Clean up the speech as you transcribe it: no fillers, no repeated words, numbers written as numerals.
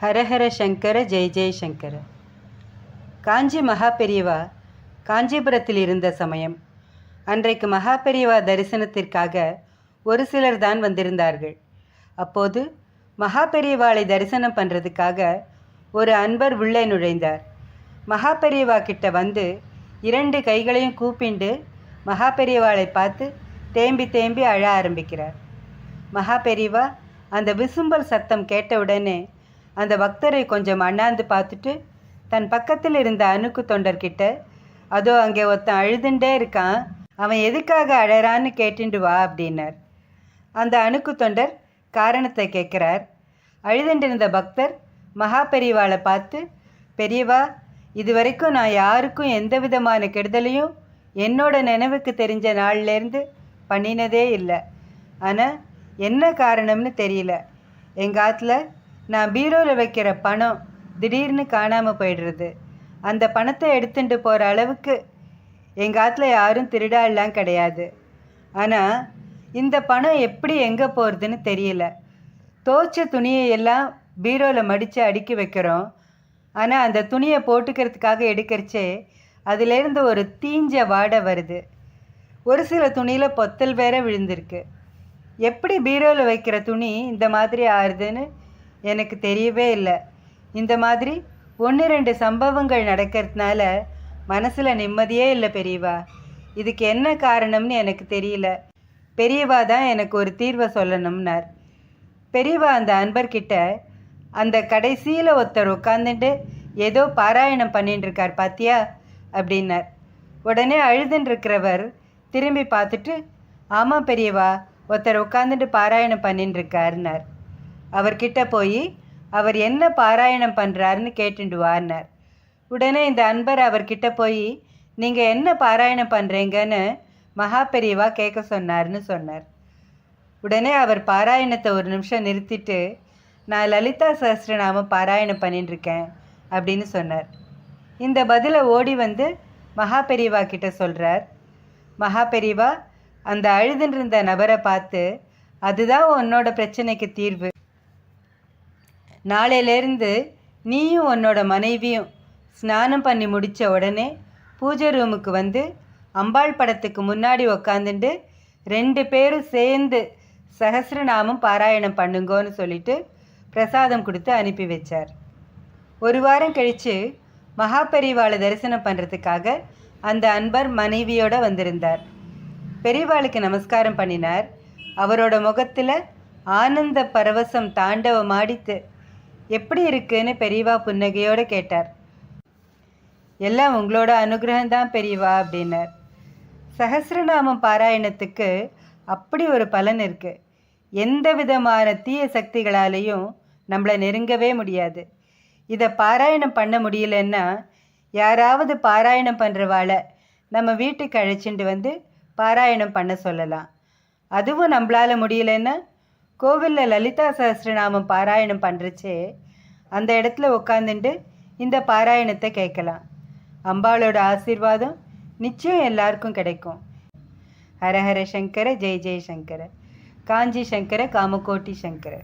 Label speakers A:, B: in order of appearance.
A: ஹரஹர சங்கர ஜெய ஜெயசங்கர. காஞ்சி மகாபெரியவா காஞ்சிபுரத்தில் இருந்த சமயம். அன்றைக்கு மகாபெரியவா தரிசனத்திற்காக ஒரு சிலர் தான் வந்திருந்தார்கள். அப்போது மகாபெரியவாளை தரிசனம் பண்ணுறதுக்காக ஒரு அன்பர் உள்ளே நுழைந்தார். மகாபெரியவா கிட்ட வந்து 2 கைகளையும் கூப்பிண்டு மகாபெரியவாளை பார்த்து தேம்பி தேம்பி அழ ஆரம்பிக்கிறார். மகாபெரியவா அந்த விசும்பல் சத்தம் கேட்டவுடனே அந்த பக்தரை கொஞ்சம் அண்ணாந்து பார்த்துட்டு தன் பக்கத்தில் இருந்த அணுக்கு தொண்டர்கிட்ட, அதோ அங்கே ஒருத்தன் அழுதுண்டே இருக்கான், அவன் எதுக்காக அழறான்னு கேட்டுண்டு வா அப்படின்னார். அந்த அணுக்கு தொண்டர் காரணத்தை கேட்குறார். அழுதுண்டு இருந்த பக்தர் மகாபெரியவாளை பார்த்து, பெரியவா, இதுவரைக்கும் நான் யாருக்கும் எந்த விதமான கெடுதலையும் என்னோட நினைவுக்கு தெரிஞ்ச நாள்லேருந்து பண்ணினதே இல்லை. ஆனால் என்ன காரணம்னு தெரியல. எங்கள் ஆற்றுல நான் பீரோவில் வைக்கிற பணம் திடீர்னு காணாமல் போயிடுறது. அந்த பணத்தை எடுத்துட்டு போகிற அளவுக்கு எங்கள் ஆற்றுல யாரும் திருடாலாம் கிடையாது. ஆனால் இந்த பணம் எப்படி எங்கே போகிறதுன்னு தெரியல. தோய்ச்ச துணியை எல்லாம் பீரோவில் மடித்து அடுக்கி வைக்கிறோம். ஆனால் அந்த துணியை போட்டுக்கிறதுக்காக எடுக்கிறச்சே அதிலேருந்து ஒரு தீஞ்ச வாடை வருது. ஒரு சில துணியில் பொத்தல் வேற விழுந்திருக்கு. எப்படி பீரோவில் வைக்கிற துணி இந்த மாதிரி ஆறுதுன்னு எனக்கு தெரியவே இல்லை. இந்த மாதிரி 1-2 சம்பவங்கள் நடக்கிறதுனால மனசில் நிம்மதியே இல்லை பெரியவா. இதுக்கு என்ன காரணம்னு எனக்கு தெரியல. பெரியவா தான் எனக்கு ஒரு தீர்வை சொல்லணும்னார். பெரியவா அந்த அன்பர்கிட்ட, அந்த கடைசியில் ஒருத்தர் உட்காந்துட்டு ஏதோ பாராயணம் பண்ணிட்டு இருக்கார் பாத்தியா அப்படின்னார். உடனே அழுதுன்னு திரும்பி பார்த்துட்டு, ஆமாம் பெரியவா, ஒருத்தர் உட்காந்துட்டு பாராயணம் பண்ணிட்டு இருக்காருன்னார். அவர்கிட்ட போய் அவர் என்ன பாராயணம் பண்ணுறாருன்னு கேட்டுண்டு வார்னார். உடனே இந்த அன்பர் அவர்கிட்ட போய், நீங்கள் என்ன பாராயணம் பண்ணுறீங்கன்னு மகாபெரியவா கேட்க சொன்னார்னு சொன்னார். உடனே அவர் பாராயணத்தை ஒரு நிமிஷம் நிறுத்திட்டு, நான் லலிதா சஹஸ்ரநாமம் பாராயணம் பண்ணிட்டுருக்கேன் அப்படின்னு சொன்னார். இந்த பதிலை ஓடி வந்து மகாபெரியவா கிட்ட சொல்கிறார். மகாபெரியவா அந்த அழுதுன்றிருந்த நபரை பார்த்து, அதுதான் உன்னோட பிரச்சனைக்கு தீர்வு. நாளையிலேருந்து நீயும் உன்னோட மனைவியும் ஸ்நானம் பண்ணி முடித்த உடனே பூஜை ரூமுக்கு வந்து அம்பாள் படத்துக்கு முன்னாடி உக்காந்துட்டு 2 பேரும் சேர்ந்து சஹஸ்ரநாமம் பாராயணம் பண்ணுங்கோன்னு சொல்லிட்டு பிரசாதம் கொடுத்து அனுப்பி வச்சார். ஒரு வாரம் கழித்து மகாபெரியவாளை தரிசனம் பண்ணுறதுக்காக அந்த அன்பர் மனைவியோடு வந்திருந்தார். பெரியவாளுக்கு நமஸ்காரம் பண்ணினார். அவரோட முகத்தில் ஆனந்த பரவசம் தாண்டவமாடித்து, எப்படி இருக்குன்னு பெரியவா புன்னகையோடு கேட்டார். எல்லாம் உங்களோட அனுகிரகம்தான் பெரியவா அப்படின்னார். சஹஸ்ரநாமம் பாராயணத்துக்கு அப்படி ஒரு பலன் இருக்குது. எந்த விதமான தீய சக்திகளாலேயும் நம்மளை நெருங்கவே முடியாது. இதை பாராயணம் பண்ண முடியலன்னா யாராவது பாராயணம் பண்ணுறவாளை நம்ம வீட்டுக்கு அழைச்சிட்டு வந்து பாராயணம் பண்ண சொல்லலாம். அதுவும் நம்மளால் முடியலன்னா கோவிலில் லலிதா சஹஸ்ரநாமம் பாராயணம் பண்ணுறச்சே அந்த இடத்துல உட்காந்துட்டு இந்த பாராயணத்தை கேட்கலாம். அம்பாளோட ஆசீர்வாதம் நிச்சயம் எல்லாருக்கும் கிடைக்கும். ஹரஹர சங்கர ஜெய ஜெயசங்கர. காஞ்சி சங்கர காமகோட்டி சங்கர.